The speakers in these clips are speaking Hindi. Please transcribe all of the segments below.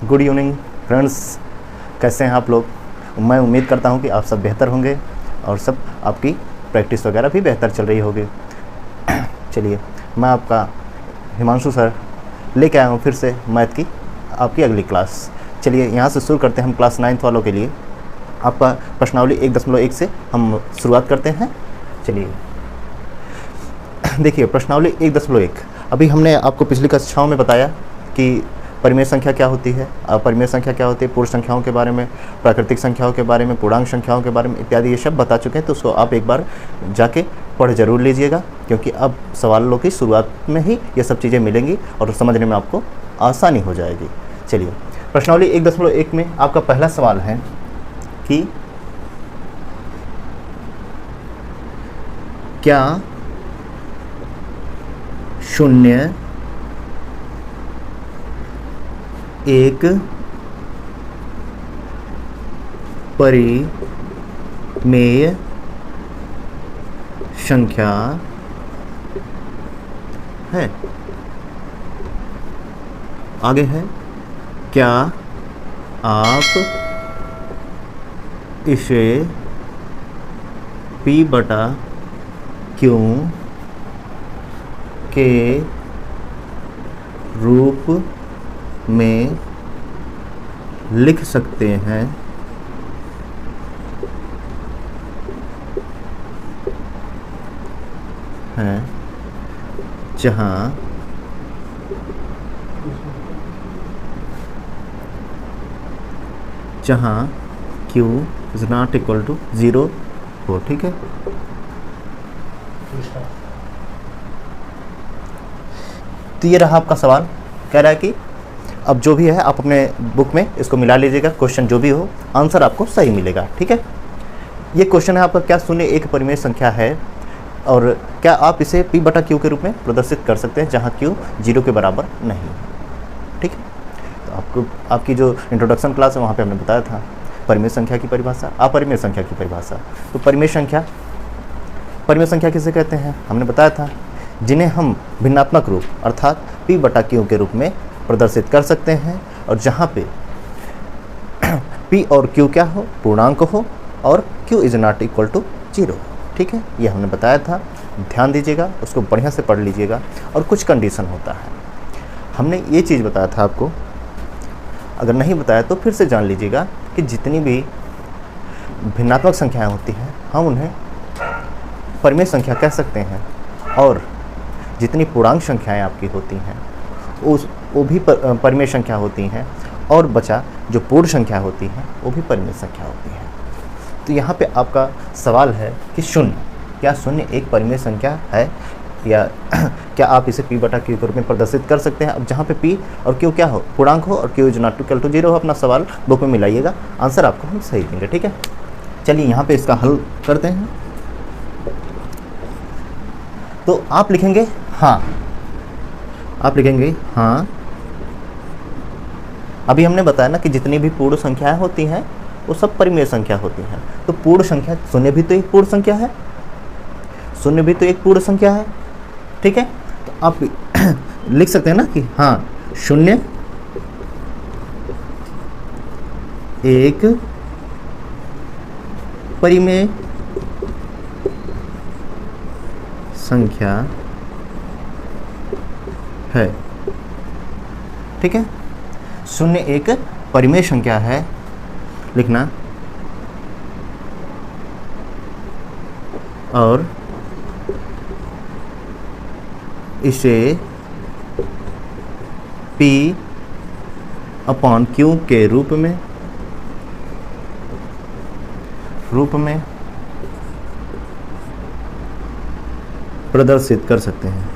गुड इवनिंग फ्रेंड्स, कैसे हैं आप लोग। मैं उम्मीद करता हूं कि आप सब बेहतर होंगे और सब आपकी प्रैक्टिस वगैरह भी बेहतर चल रही होगी। चलिए, मैं आपका हिमांशु सर लेके आया हूं फिर से मैथ की आपकी अगली क्लास। चलिए यहाँ से शुरू करते हैं हम क्लास 9th वालों के लिए। आपका प्रश्नावली 1.1 से हम शुरुआत करते हैं। चलिए देखिए, प्रश्नावली 1.1। अभी हमने आपको पिछली कक्षाओं में बताया कि परिमेय संख्या क्या होती है, अपरिमेय संख्या क्या होती है, पूर्ण संख्याओं के बारे में, प्राकृतिक संख्याओं के बारे में, पूर्णांक संख्याओं के बारे में इत्यादि, ये सब बता चुके हैं। तो उसको आप एक बार जाके पढ़ जरूर लीजिएगा, क्योंकि अब सवालों की शुरुआत में ही ये सब चीज़ें मिलेंगी और समझने में आपको आसानी हो जाएगी। चलिए, प्रश्नावली 1.1 में आपका पहला सवाल है कि क्या 0 एक परिमेय संख्या है। आगे है, क्या आप इसे P/Q के रूप में लिख सकते हैं, जहाँ Q is not equal to 0 हो। ठीक है, तो ये रहा आपका सवाल। कह रहा है कि अब जो भी है आप अपने बुक में इसको मिला लीजिएगा, क्वेश्चन जो भी हो आंसर आपको सही मिलेगा। ठीक है, ये क्वेश्चन है आपका, क्या 0 एक परिमेय संख्या है और क्या आप इसे P/Q के रूप में प्रदर्शित कर सकते हैं जहां Q 0 के बराबर नहीं। ठीक है, तो आपको आपकी जो इंट्रोडक्शन क्लास है वहाँ पे हमने बताया था परिमेय संख्या की परिभाषा, अपरिमेय संख्या की परिभाषा। तो परिमेय संख्या किसे कहते हैं हमने बताया था, जिन्हें हम भिन्नात्मक रूप अर्थात P/Q के रूप में प्रदर्शित कर सकते हैं और जहाँ पे P और Q क्या हो, पूर्णांक हो और Q is not equal to 0। ठीक है, ये हमने बताया था, ध्यान दीजिएगा, उसको बढ़िया से पढ़ लीजिएगा। और कुछ कंडीशन होता है, हमने ये चीज़ बताया था आपको, अगर नहीं बताया तो फिर से जान लीजिएगा कि जितनी भी भिन्नात्मक संख्याएं होती हैं हम उन्हें परिमेय संख्या कह सकते हैं, और जितनी पूर्णांक संख्याएं आपकी होती हैं वो भी परिमेय संख्या होती हैं, और बचा जो पूर्ण संख्या होती है वो भी परिमेय संख्या होती है। तो यहाँ पे आपका सवाल है कि 0, क्या 0 एक परिमेय संख्या है या क्या आप इसे P/Q के रूप में प्रदर्शित कर सकते हैं। अब जहाँ पे P और Q क्या हो, पूर्णांक हो, और Q is not equal to 0 हो। अपना सवाल बुक में मिलाइएगा, आंसर आपको हम सही देंगे। ठीक है, चलिए यहाँ पे इसका हल करते हैं। तो आप लिखेंगे हाँ, अभी हमने बताया ना कि जितनी भी पूर्ण संख्याएं होती हैं वो सब परिमेय संख्या होती हैं। तो पूर्ण संख्या 0 भी तो एक पूर्ण संख्या है, 0 भी तो एक पूर्ण संख्या है। ठीक है, तो आप लिख सकते हैं ना कि हाँ 0 एक परिमेय संख्या है। ठीक है, 0 एक परिमेय संख्या है लिखना, और इसे P/Q के रूप में प्रदर्शित कर सकते हैं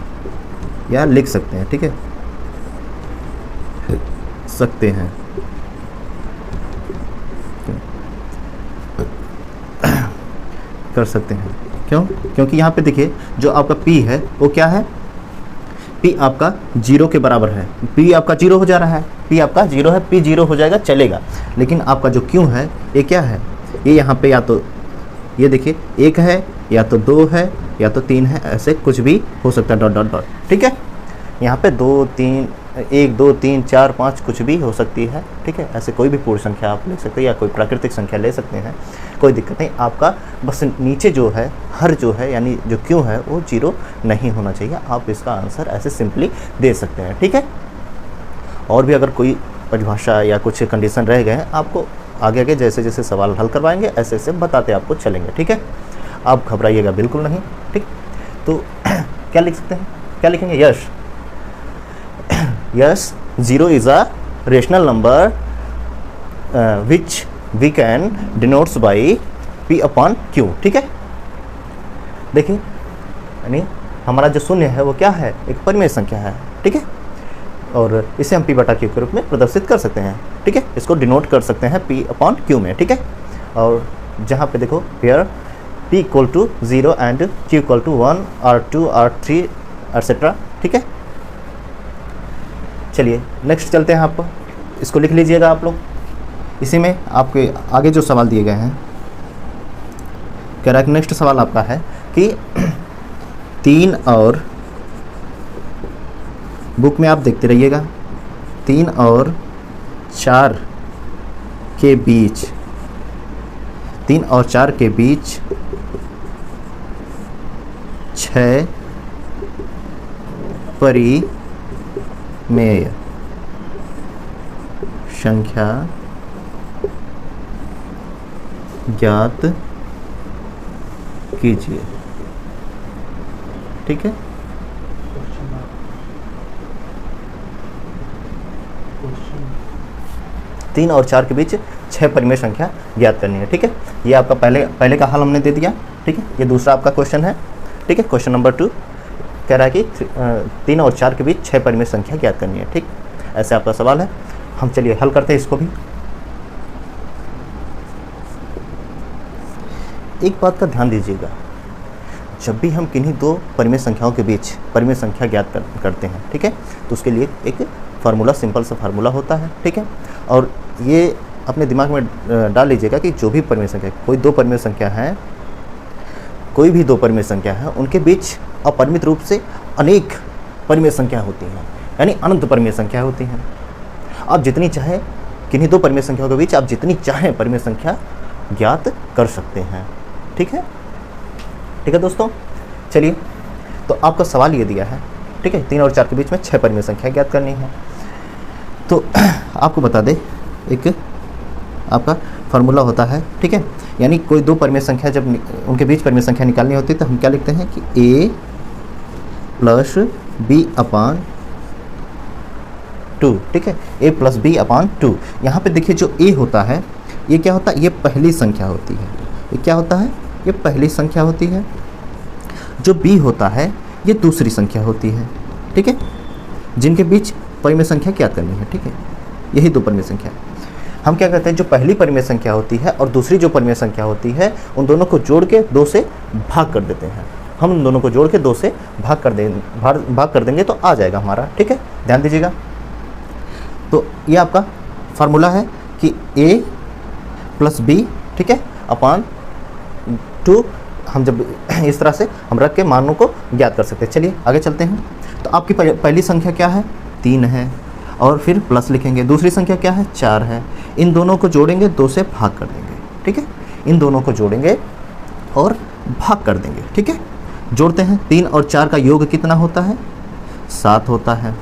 या लिख सकते हैं। ठीक है, सकते हैं। कर सकते हैं, क्यों? क्योंकि यहाँ पे देखिए जो आपका P है वो क्या है, P आपका 0 के बराबर है। P आपका 0 हो जा रहा है, P आपका 0 है, P 0 हो जाएगा चलेगा। लेकिन आपका जो Q है ये क्या है, ये यहाँ पे या तो ये देखिए 1 है, या तो 2 है, या तो 3 है, ऐसे कुछ भी हो सकता है, डॉट डॉट डॉट। ठीक है, यहाँ पे 2 3 1 2 3 4 5 कुछ भी हो सकती है, ठीक है। ऐसे कोई भी पूर्ण संख्या आप ले सकते हैं या कोई प्राकृतिक संख्या ले सकते हैं, कोई दिक्कत नहीं। आपका बस नीचे जो है हर जो है यानी जो क्यों है वो 0 नहीं होना चाहिए। आप इसका आंसर ऐसे सिंपली दे सकते हैं, ठीक है। और भी अगर कोई परिभाषा या कुछ कंडीशन रह गए हैं, आपको आगे आगे जैसे जैसे सवाल हल करवाएंगे ऐसे ऐसे बताते आपको चलेंगे, ठीक है। आप घबराइएगा बिल्कुल नहीं, ठीक। तो क्या लिख सकते हैं, क्या लिखेंगे? Yes, yes 0 is a rational number which we can denotes by P/Q, ठीक है। देखिए यानी हमारा जो शून्य है वो क्या है, एक परिमेय संख्या है, ठीक है। और इसे हम P/Q के रूप में प्रदर्शित कर सकते हैं, ठीक है। इसको डिनोट कर सकते हैं P/Q में, ठीक है। और जहाँ पे देखो here P = 0 and Q = 1 or 2 or 3 etcetera, ठीक है। चलिए नेक्स्ट चलते हैं। आप इसको लिख लीजिएगा आप लोग। इसी में आपके आगे जो सवाल दिए गए हैं, कह रहा है कि नेक्स्ट सवाल आपका है कि 3 और बुक में आप देखते रहिएगा, 3 और 4 के बीच, 3 और 4 के बीच 6 परिमेय संख्या ज्ञात कीजिए, ठीक है। तीन और 4 के बीच 6 परिमेय संख्या ज्ञात करनी है, ठीक है। ये आपका पहले का हल हमने दे दिया, ठीक है। ये दूसरा आपका क्वेश्चन है, ठीक है। क्वेश्चन नंबर 2 कह रहा है कि 3 और 4 के बीच 6 परिमेय संख्या ज्ञात करनी है, ठीक। ऐसे आपका सवाल है। हम चलिए हल करते हैं इसको भी। एक बात का ध्यान दीजिएगा, जब भी हम किन्हीं दो परिमेय संख्याओं के बीच परिमेय संख्या ज्ञात करते हैं, ठीक है, तो उसके लिए एक फार्मूला, सिंपल सा फार्मूला होता है, ठीक है। और ये अपने दिमाग में डाल लीजिएगा कि जो भी परिमेय संख्या, कोई दो परिमेय संख्या है, कोई भी दो परिमेय संख्या है, उनके बीच अपरिमित रूप से अनेक परिमेय संख्या होती हैं, यानी अनंत परिमेय संख्या होती हैं। आप जितनी चाहे किन्हीं दो परिमेय संख्याओं के बीच आप जितनी चाहें परिमेय संख्या ज्ञात कर सकते हैं, ठीक है। ठीक है दोस्तों, चलिए तो आपका सवाल ये दिया है, ठीक है, 3 और 4 के बीच में 6 परिमेय संख्या ज्ञात करनी है। तो आपको बता दें, एक आपका फार्मूला होता है, ठीक है। यानी कोई दो परिमेय संख्या जब उनके बीच परिमेय संख्या निकालनी होती है तो हम क्या लिखते हैं कि a + b/2, ठीक है, a + b/2। यहाँ पे देखिए जो a होता है ये क्या होता है, ये पहली संख्या होती है। ये क्या होता है, ये पहली संख्या होती है। जो b होता है ये दूसरी संख्या होती है, ठीक है, जिनके बीच परिमेय संख्या क्या करनी है, ठीक है। यही दो परिमेय संख्या हम क्या कहते हैं, जो पहली परिमेय संख्या होती है और दूसरी जो परिमेय संख्या होती है उन दोनों को जोड़ के 2 से भाग कर देते हैं। हम उन दोनों को जोड़ के 2 से भाग कर देंगे तो आ जाएगा हमारा, ठीक है। ध्यान दीजिएगा, तो ये आपका फार्मूला है कि a + b, ठीक है, /2। हम जब इस तरह से हम रख के मानों को ज्ञात कर सकते हैं। चलिए आगे चलते हैं। तो आपकी पहली संख्या क्या है, 3 है, और फिर प्लस लिखेंगे। दूसरी संख्या क्या है, 4 है। इन दोनों को जोड़ेंगे, 2 से भाग कर देंगे, ठीक है। इन दोनों को जोड़ेंगे और भाग कर देंगे, ठीक है। जोड़ते हैं, 3 और 4 का योग कितना होता है, 7 होता है।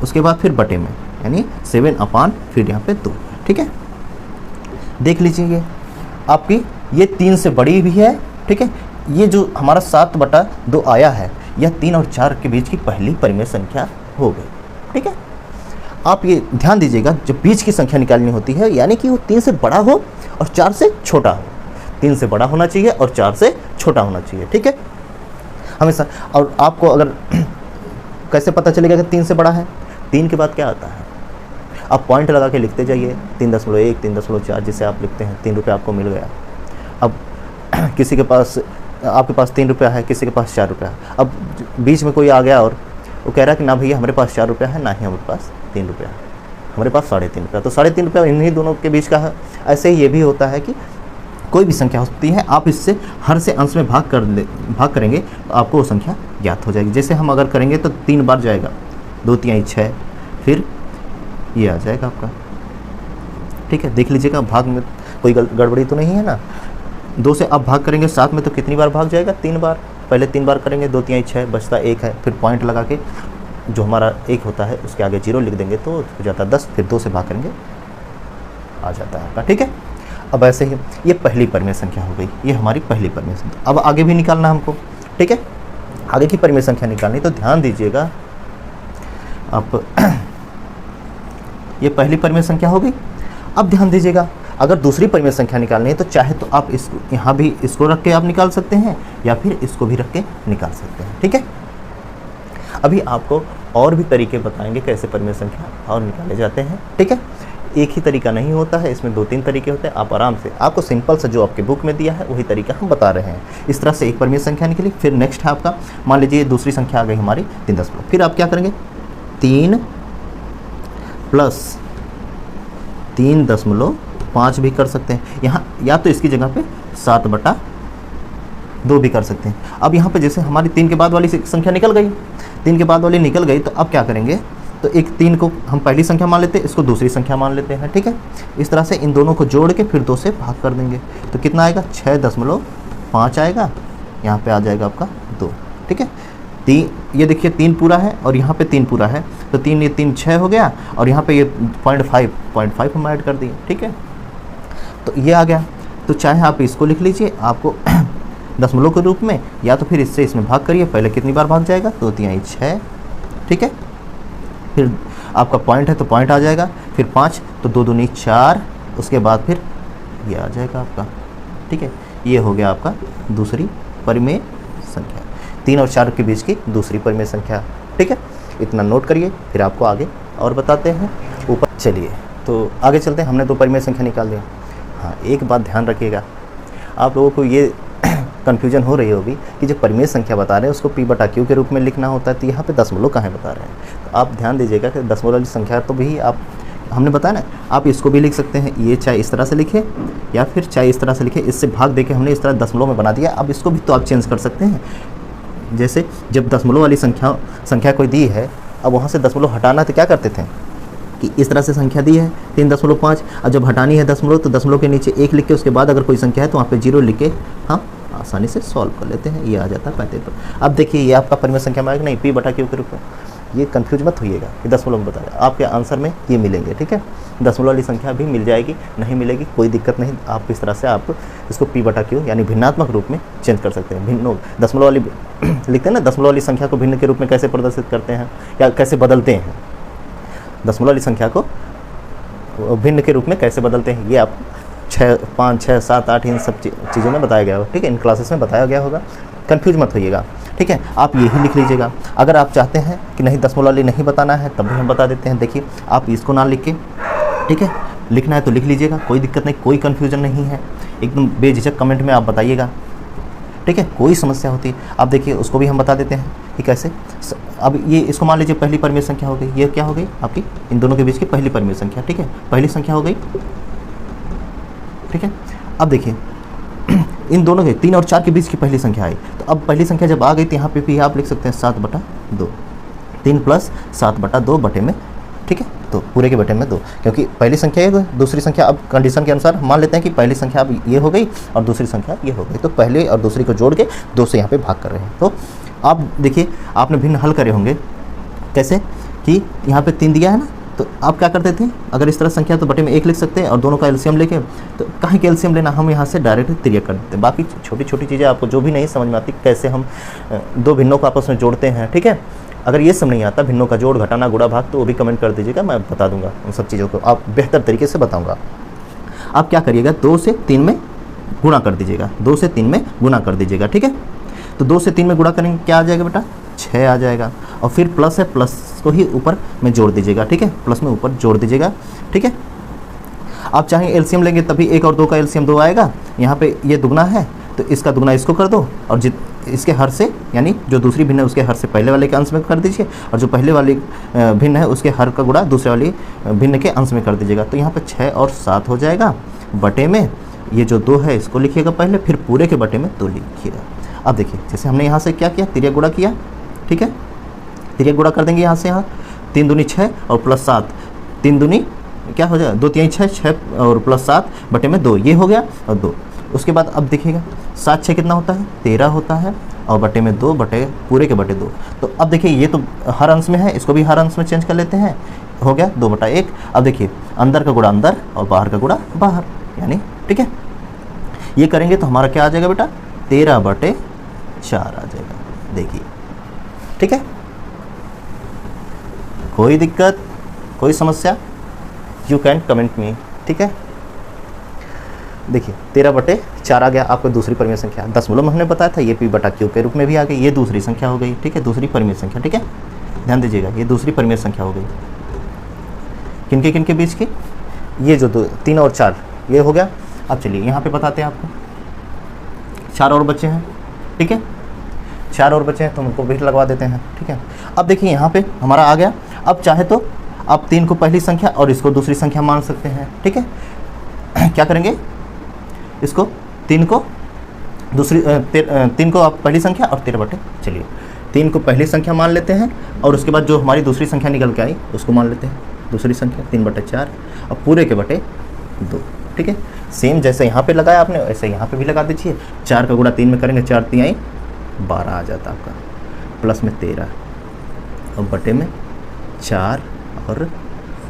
उसके बाद फिर बटे में, यानी 7 फिर यहाँ पे 2, ठीक है। देख लीजिए आपकी ये 3 से बड़ी भी है, ठीक है। ये जो हमारा 7/2 आया है, यह 3 और 4 के बीच की पहली परिमेय संख्या हो गई, ठीक है। आप ये ध्यान दीजिएगा, जब बीच की संख्या निकालनी होती है यानी कि वो 3 से बड़ा हो और 4 से छोटा हो। 3 से बड़ा होना चाहिए और 4 से छोटा होना चाहिए, ठीक है, हमेशा। और आपको अगर कैसे पता चलेगा कि 3 से बड़ा है, 3 के बाद क्या आता है, आप पॉइंट लगा के लिखते जाइए, 3.1, 3.4, जिसे आप लिखते हैं 3 रुपये आपको मिल गया। अब किसी के पास, आपके पास 3 रुपया है, किसी के पास 4 रुपया है। अब बीच में कोई आ गया और वो कह रहा है कि ना भैया हमारे पास 4 रुपया है, ना ही हमारे पास 3 रुपया है, हमारे पास 3.5 रुपया। तो 3.5 रुपया इन्हीं दोनों के बीच का है। ऐसे ही ये भी होता है कि कोई भी संख्या होती है, आप इससे हर से अंश में भाग करेंगे तो आपको वो संख्या ज्ञात हो जाएगी। जैसे हम अगर करेंगे तो 3 बार जाएगा, 2 तिहाई 6, फिर ये आ जाएगा आपका, ठीक है। देख लीजिएगा भाग में कोई गड़बड़ी तो नहीं है ना। 2 से आप भाग करेंगे 7 में तो कितनी बार भाग जाएगा, 3 बार। पहले 3 बार करेंगे, 2 तिहाई 6 बचता 1 है, फिर पॉइंट लगा के जो हमारा 1 होता है उसके आगे 0 लिख देंगे तो हो जाता है 10, फिर 2 से भाग करेंगे आ जाता है आपका, ठीक है। अब ऐसे ही ये पहली परिमेय संख्या हो गई, ये हमारी पहली परिमेय संख्या। अब आगे भी निकालना हमको, ठीक है। आगे की परिमेय संख्या निकालनी तो ध्यान दीजिएगा आप ये पहली परिमेय संख्या हो गई। अब ध्यान दीजिएगा अगर दूसरी परिमेय संख्या निकालनी है तो चाहे तो आप इस यहाँ भी इसको रख के आप निकाल सकते हैं या फिर इसको भी रख के निकाल सकते हैं, ठीक है। अभी आपको और भी तरीके बताएंगे कैसे परिमेय संख्या और निकाले जाते हैं, ठीक है। एक ही तरीका नहीं होता है, इसमें 2-3 तरीके होते हैं। आप आराम से, आपको सिंपल से जो आपके बुक में दिया है वही तरीका हम बता रहे हैं। इस तरह से एक परिमेय संख्या निकली। फिर नेक्स्ट है आपका, मान लीजिए दूसरी संख्या आ गई हमारी 3 फिर आप क्या करेंगे 3 प्लस 3.5 भी कर सकते हैं यहाँ, या तो इसकी जगह पे 7/2 भी कर सकते हैं। अब यहाँ पे जैसे हमारी 3 के बाद वाली संख्या निकल गई, 3 के बाद वाली निकल गई, तो अब क्या करेंगे तो एक 3 को हम पहली संख्या मान लेते हैं, इसको दूसरी संख्या मान लेते हैं, ठीक है। इस तरह से इन दोनों को जोड़ के फिर 2 से भाग कर देंगे तो कितना आएगा 6.5 आएगा, यहाँ पे आ जाएगा आपका 2, ठीक है। 3 ये देखिए 3 पूरा है और यहाँ पे 3 पूरा है, तो 3 ये 3 6 हो गया और यहाँ पे ये 0.5 हम ऐड कर दिए, ठीक है। तो ये आ गया। तो चाहे आप इसको लिख लीजिए आपको दशमलव के रूप में, या तो फिर इससे इसमें भाग करिए। पहले कितनी बार भाग जाएगा 2 तिहाई 6, ठीक है। फिर आपका पॉइंट है तो पॉइंट आ जाएगा, फिर 5 तो 2 दूनी 4, उसके बाद फिर ये आ जाएगा आपका, ठीक है। ये हो गया आपका दूसरी परिमेय संख्या, 3 और 4 के बीच की दूसरी परिमेय संख्या, ठीक है। इतना नोट करिए, फिर आपको आगे और बताते हैं ऊपर। चलिए तो आगे चलते हैं। हमने 2 परिमेय संख्या निकाल दिया। हाँ, एक बात ध्यान रखिएगा, आप लोगों को ये कन्फ्यूजन हो रही होगी कि जो परिमेय संख्या बता रहे हैं उसको P/Q के रूप में लिखना होता है, तो यहाँ पे दशमलव कहाँ बता रहे हैं। तो आप ध्यान दीजिएगा कि दशमलव वाली संख्या तो भी आप, हमने बताया ना, आप इसको भी लिख सकते हैं, ये चाहे इस तरह से लिखे या फिर चाहे इस तरह से लिखे। इससे भाग देके हमने इस तरह दशमलव में बना दिया। अब इसको भी तो आप चेंज कर सकते हैं। जैसे जब दशमलव वाली संख्या कोई दी है, अब वहाँ से दशमलव हटाना तो क्या करते थे कि इस तरह से संख्या दी है 3.5, और जब हटानी है दशमलव तो दशमलव के नीचे 1 लिख के उसके बाद अगर कोई संख्या है तो वहाँ पे 0 लिख के हम आसानी से सॉल्व कर लेते हैं। ये आ जाता है 35। अब देखिए ये आपका परिमेय संख्या में आएगा नहीं, P/Q के रूप में। ये कंफ्यूज मत होइएगा कि दशमलव में बता रहे, आपके आंसर में ये मिलेंगे, ठीक है। दशमलव वाली संख्या भी मिल जाएगी, नहीं मिलेगी कोई दिक्कत नहीं। आप इस तरह से आप इसको P/Q यानी भिन्नात्मक रूप में चेंज कर सकते हैं। भिन्न दशमलव वाली लिखते हैं ना, दशमलव वाली संख्या को भिन्न के रूप में कैसे प्रदर्शित करते हैं या कैसे बदलते हैं, दशमलव वाली संख्या को भिन्न के रूप में कैसे बदलते हैं, ये आप 5, 6, 7, 8 इन सब चीज़ों में बताया गया होगा, ठीक है। इन क्लासेस में बताया गया होगा, कंफ्यूज मत होइएगा, ठीक है। आप यही लिख लीजिएगा। अगर आप चाहते हैं कि नहीं दशमलव वाली नहीं बताना है तब भी हम बता देते हैं। देखिए आप इसको ना लिख के, ठीक है, लिखना है तो लिख लीजिएगा, कोई दिक्कत नहीं, कोई कन्फ्यूजन नहीं है। एकदम बेझिझक कमेंट में आप बताइएगा, ठीक है। कोई समस्या होती है आप देखिए उसको भी हम बता देते हैं कि कैसे। अब ये इसको मान लीजिए पहली परिमेय संख्या हो गई, ये क्या हो गई आपकी इन दोनों के बीच की पहली परिमेय संख्या, ठीक है, पहली संख्या हो गई, ठीक है। अब देखिए इन दोनों के 3 और 4 के बीच की पहली संख्या आई, तो अब पहली संख्या जब आ गई तो यहाँ पे भी आप लिख सकते हैं 7/2, 3 + 7/2 बटे में, ठीक है। तो पूरे के बटे में 2, क्योंकि पहली संख्या ये, दूसरी संख्या अब कंडीशन के अनुसार मान लेते हैं कि पहली संख्या अब ये हो गई और दूसरी संख्या ये हो गई, तो पहले और दूसरी को जोड़ के 2 से यहाँ पे भाग कर रहे हैं। तो आप देखिए आपने भिन्न हल करे होंगे कैसे कि यहाँ पे 3 दिया है ना, तो आप क्या करते थे, अगर इस तरह संख्या तो बटे में 1 लिख सकते हैं और दोनों का एलसीएम लेके, तो कहीं के एलसीएम लेना, हम यहाँ से डायरेक्ट तिर्यक कर देते हैं। बाकी छोटी छोटी चीज़ें आपको जो भी नहीं समझ में आती कैसे हम 2 भिन्नों को आपस में जोड़ते हैं, ठीक है। अगर ये सब नहीं आता भिन्नों का जोड़ घटाना गुणा भाग, तो वो भी कमेंट कर दीजिएगा, मैं बता दूंगा उन सब चीज़ों को, आप बेहतर तरीके से बताऊँगा। आप क्या करिएगा 2 से 3 में गुणा कर दीजिएगा, 2 से 3 में गुणा कर दीजिएगा, ठीक है। तो 2 से 3 में गुणा करेंगे क्या आ जाएगा बेटा 6 आ जाएगा, और फिर प्लस है, प्लस को ही ऊपर में जोड़ दीजिएगा, ठीक है, प्लस में ऊपर जोड़ दीजिएगा, ठीक है। आप चाहें एलसीएम लेंगे तभी 1 और 2 का एलसीएम 2 आएगा। यहाँ पे ये दुगना है तो इसका दुगना इसको कर दो, और इसके हर से यानी जो दूसरी भिन्न है उसके हर से पहले वाले के अंश में कर दीजिए, और जो पहले वाली भिन्न है उसके हर का गुणा दूसरे वाली भिन्न के अंश में कर दीजिएगा। तो यहाँ पे 6 और 7 हो जाएगा, बटे में ये जो 2 है इसको लिखिएगा पहले, फिर पूरे के बटे में 2 लिखिएगा। अब देखिए जैसे हमने यहाँ से क्या किया, तिर्यक गुणा किया, ठीक है, तिर्यक गुणा कर देंगे यहाँ से यहाँ, 3 दूनी 6 और प्लस 7, 3 दूनी क्या हो जाएगा, 2 3 6, 6 और प्लस 7 बटे में 2, ये हो गया और 2। उसके बाद अब देखिएगा 7 6 कितना होता है, 13 होता है और बटे में 2 बटे पूरे के बटे 2। तो अब देखिए ये तो हर अंश में है, इसको भी हर अंश में चेंज कर लेते हैं, हो गया 2/1। अब देखिए अंदर का गुणा अंदर और बाहर का गुणा बाहर, यानी ठीक है, ये करेंगे तो हमारा क्या आ जाएगा बेटा, 13/4 आ जाएगा। देखिए ठीक है, कोई दिक्कत, कोई समस्या, यू कैन कमेंट मी, ठीक है। देखिए 13/4 आ गया आपको दूसरी परिमेय संख्या। दशमलव में हमने बताया था ये p/q के रूप में भी आ गई, ये दूसरी संख्या हो गई, ठीक है, दूसरी परिमेय संख्या, ठीक है, ध्यान दीजिएगा ये दूसरी परिमेय संख्या हो गई। किनके बीच की, ये जो 3 और 4 ये हो गया। अब चलिए यहाँ पे बताते हैं आपको, 4 और बच्चे हैं, ठीक है, 4 और बच्चे हैं तो उनको भी लगवा देते हैं, ठीक है। अब देखिए यहाँ पे हमारा आ गया। अब चाहे तो आप 3 को पहली संख्या और इसको दूसरी संख्या मान सकते हैं, ठीक है। क्या करेंगे, इसको 3 को दूसरी 3 को आप पहली संख्या और 13 चलिए 3 को पहली संख्या मान लेते हैं और उसके बाद जो हमारी दूसरी संख्या निकल के आई उसको मान लेते हैं दूसरी संख्या 3/4 और पूरे के बटे 2, ठीक है। सेम जैसे यहाँ पे लगाया आपने वैसे यहाँ पे भी लगा दीजिए। 4 का गुणा 3 में करेंगे, 4 3 12 आ जाता आपका, प्लस में 13 और बटे में 4 और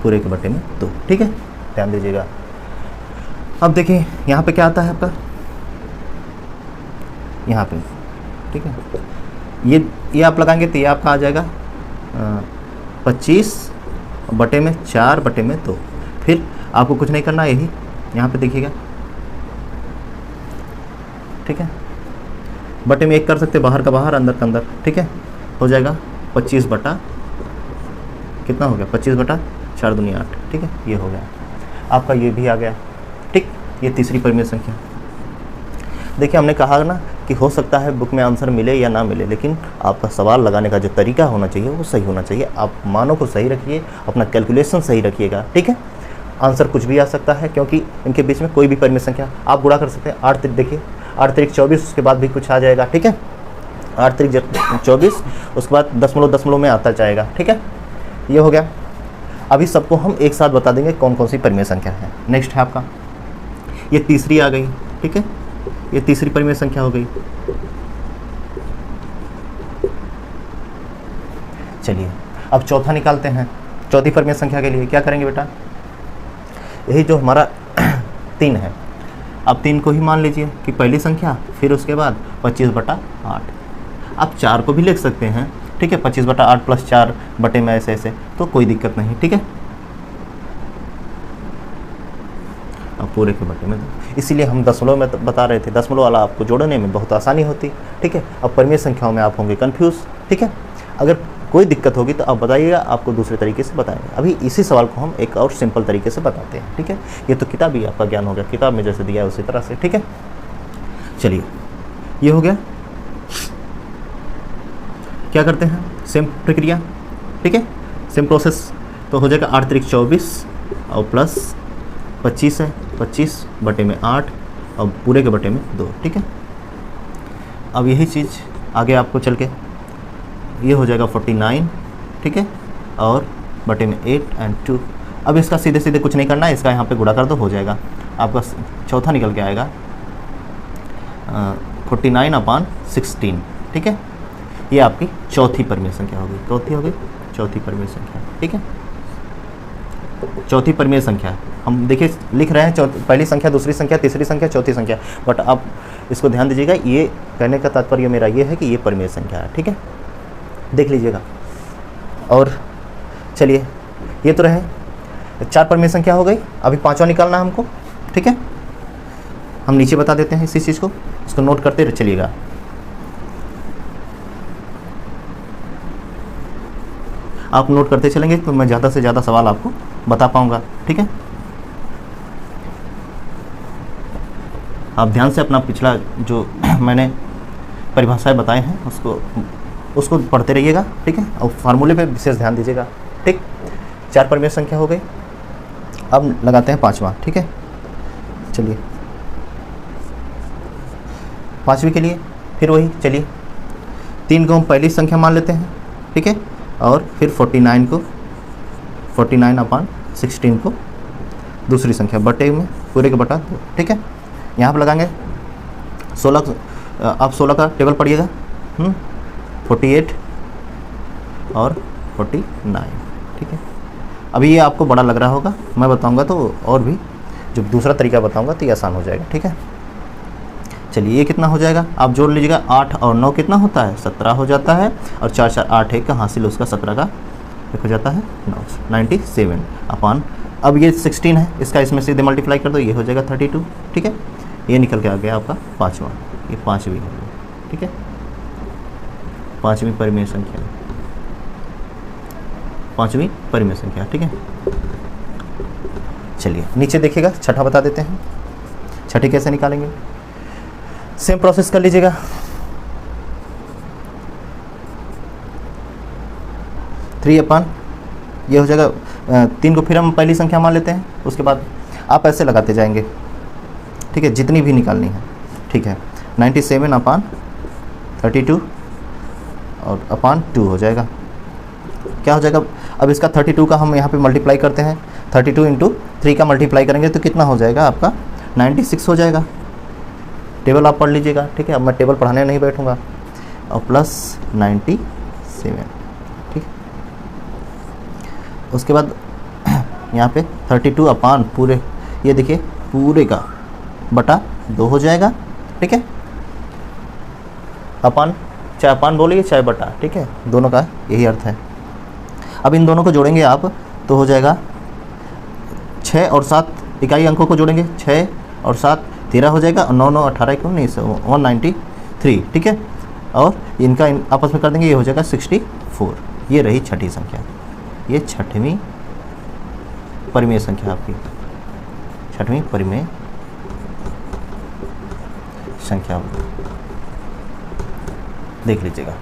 पूरे के बटे में 2, ठीक है, ध्यान दीजिएगा। अब देखिए यहाँ पे क्या आता है आपका, यहाँ पे ठीक है, ये आप लगाएंगे तो ये आपका आ जाएगा 25 बटे में 4 बटे में 2। फिर आपको कुछ नहीं करना, यही यहाँ पे देखिएगा, ठीक है, बटे में 1 कर सकते, बाहर का बाहर अंदर का अंदर, ठीक है, हो जाएगा 25 बटा कितना हो गया, 25/4 दूनी 8, ठीक है, ये हो गया आपका, ये भी आ गया, ठीक। ये तीसरी परिमेय संख्या। देखिए हमने कहा ना कि हो सकता है बुक में आंसर मिले या ना मिले, लेकिन आपका सवाल लगाने का जो तरीका होना चाहिए वो सही होना चाहिए। आप मानों को सही रखिए, अपना कैलकुलेशन सही रखिएगा, ठीक है। आंसर कुछ भी आ सकता है क्योंकि इनके बीच में कोई भी परिमेय संख्या आप गुणा कर सकते हैं। 8 देखिए 8 3 24, उसके बाद भी कुछ आ जाएगा, ठीक है, 8 3 24, उसके बाद दशमलव में आता जाएगा, ठीक है, ये हो गया। अभी सबको हम एक साथ बता देंगे कौन कौन सी परिमेय संख्या है। नेक्स्ट है आपका, ये तीसरी आ गई, ठीक है, ये तीसरी परिमेय संख्या हो गई। चलिए अब चौथा निकालते हैं। चौथी परिमेय संख्या के लिए क्या करेंगे बेटा, यही जो हमारा 3 है, अब 3 को ही मान लीजिए कि पहली संख्या, फिर उसके बाद 25/8। आप 4 को भी लिख सकते हैं, ठीक है, 25/8 प्लस 4 बटे में ऐसे तो कोई दिक्कत नहीं, ठीक है। अब पूरे के बटे में 2, इसीलिए हम दशमलव में बता रहे थे, दशमलव वाला आपको जोड़ने में बहुत आसानी होती, ठीक है। अब परिमेय संख्याओं में आप होंगे कन्फ्यूज़, ठीक है। अगर कोई दिक्कत होगी तो आप बताइएगा, आपको दूसरे तरीके से बताएंगे। अभी इसी सवाल को हम एक और सिंपल तरीके से बताते हैं, ठीक है। ये तो किताबी आपका ज्ञान हो गया, किताब में जैसे दिया है उसी तरह से, ठीक है। चलिए ये हो गया। क्या करते हैं, सेम प्रक्रिया, ठीक है, सेम प्रोसेस। तो हो जाएगा 8 3 24 और प्लस 25 है, 25 बटे में 8 और पूरे के बटे में 2, ठीक है। अब यही चीज़ आगे आपको चल के ये हो जाएगा 49, ठीक है, और बटे में 8 और 2। अब इसका सीधे सीधे कुछ नहीं करना है, इसका यहाँ पे गुणा कर दो, हो जाएगा आपका चौथा निकल के आएगा 49/16, ठीक है। ये आपकी चौथी परिमेय संख्या हो गई, चौथी परिमेय संख्या, ठीक है। चौथी परिमेय संख्या हम देखिए लिख रहे हैं, पहली संख्या, दूसरी संख्या, तीसरी संख्या, चौथी संख्या, बट आप इसको ध्यान दीजिएगा, ये कहने का तात्पर्य मेरा ये है कि ये परिमेय संख्या है, ठीक है, देख लीजिएगा। और चलिए ये तो रहे 4 परिमेय संख्या हो गई। अभी 5वां निकालना है हमको, ठीक है। हम नीचे बता देते हैं इसी चीज़ को, इसको नोट करते चलिएगा। आप नोट करते चलेंगे तो मैं ज़्यादा से ज़्यादा सवाल आपको बता पाऊंगा, ठीक है। आप ध्यान से अपना पिछला जो मैंने परिभाषाएं बताए हैं उसको पढ़ते रहिएगा, ठीक है, और फार्मूले पे विशेष ध्यान दीजिएगा, ठीक। 4 परिमेय संख्या हो गई। अब लगाते हैं 5वां, ठीक है। चलिए 5वीं के लिए फिर वही, चलिए 3 को हम पहली संख्या मान लेते हैं, ठीक है, और फिर 49 को 49/16 को दूसरी संख्या बटे में पूरे के बटा 2, ठीक है। यहाँ पर लगाएंगे 16, आप 16 का टेबल पढ़िएगा, 48 और 49, ठीक है। अभी ये आपको बड़ा लग रहा होगा, मैं बताऊंगा तो और भी जो दूसरा तरीका बताऊंगा तो ये आसान हो जाएगा, ठीक है। चलिए ये कितना हो जाएगा, आप जोड़ लीजिएगा। 8 और 9 कितना होता है, 17 हो जाता है, और 4 4 8 1 का हासिल उसका 17 का एक हो जाता है 97 अपान, अब ये 16 है, इसका इसमें सीधे मल्टीप्लाई कर दो, ये हो जाएगा 32, ठीक है। ये निकल के आ गया आपका 5वां, ये 5वीं हो गई, ठीक है, 5वीं परिमेय संख्या, 5वीं परिमेय संख्या, ठीक है। चलिए नीचे देखिएगा, छठा बता देते हैं। छठी कैसे निकालेंगे, सेम प्रोसेस कर लीजिएगा। थ्री अपान ये हो जाएगा 3 को फिर हम पहली संख्या मान लेते हैं, उसके बाद आप ऐसे लगाते जाएंगे, ठीक है, जितनी भी निकालनी है, ठीक है। 97 अपान 32 और अपान 2 हो जाएगा, क्या हो जाएगा। अब इसका 32 का हम यहाँ पे मल्टीप्लाई करते हैं, 32 इंटू 3 का मल्टीप्लाई करेंगे तो कितना हो जाएगा आपका 96 हो जाएगा। टेबल आप पढ़ लीजिएगा, ठीक है, अब मैं टेबल पढ़ाने नहीं बैठूंगा। और प्लस 97, ठीक। उसके बाद यहाँ पे 32 अपान पूरे, ये देखिए पूरे का बटा 2 हो जाएगा, ठीक है। अपान, चाहे अपान बोलिए चाहे बटा, ठीक है, दोनों का यही अर्थ है। अब इन दोनों को जोड़ेंगे आप तो हो जाएगा 6 और 7 इकाई अंकों को जोड़ेंगे, 6 और 7 13 हो जाएगा, और 9 9 18 19 193, ठीक है। और इनका आपस में कर देंगे, ये हो जाएगा 64। ये रही छठी संख्या, ये छठवीं परिमेय संख्या आपकी, छठवीं परिमेय संख्या देख लीजिएगा,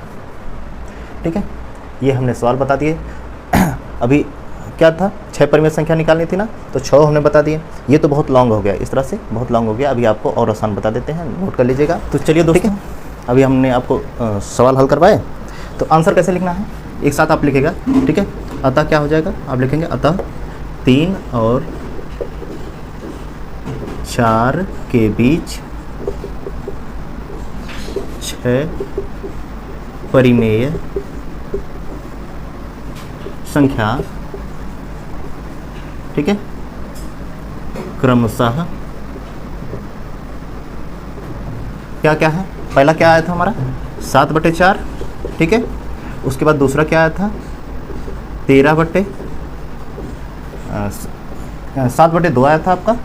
ठीक है। ये हमने सवाल बता दिए। अभी क्या था, 6 परिमेय संख्या निकालनी थी ना, तो 6 हमने बता दिए। ये तो बहुत लॉन्ग हो गया, इस तरह से बहुत लॉन्ग हो गया। अभी आपको और आसान बता देते हैं, नोट कर लीजिएगा। तो चलिए दोस्तों, अभी हमने आपको सवाल हल करवाए, तो आंसर कैसे लिखना है एक साथ आप लिखेगा, ठीक है। अतः क्या हो जाएगा, आप लिखेंगे अतः 3 और 4 के बीच 6 परिमेय संख्या, ठीक है, क्रमशः क्या क्या है। पहला क्या आया था हमारा 7/4, ठीक है। उसके बाद दूसरा क्या आया था 7/2 आया था आपका,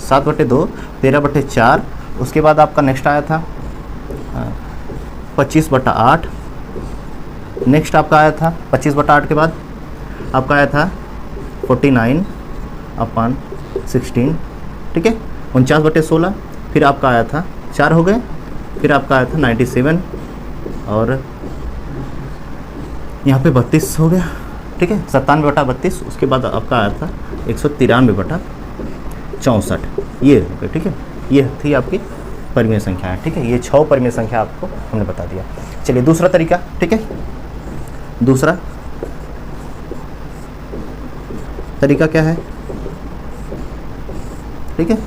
7/2, 13/4। उसके बाद आपका नेक्स्ट आया था 25/8। नेक्स्ट आपका आया था 25/8 के बाद आपका आया था 49/16, ठीक है, 49/16। फिर आपका आया था 4 हो गए, फिर आपका आया था 97, और यहाँ पे 32 हो गया, ठीक है, 97/32। उसके बाद आपका आया था 193/64, ये हो गया, ठीक है। ये थी आपकी परिमेय संख्या है, ठीक है। ये 6 परिमेय संख्या आपको हमने बता दिया। चलिए दूसरा तरीका, ठीक है, दूसरा तरीका क्या है, ठीक है,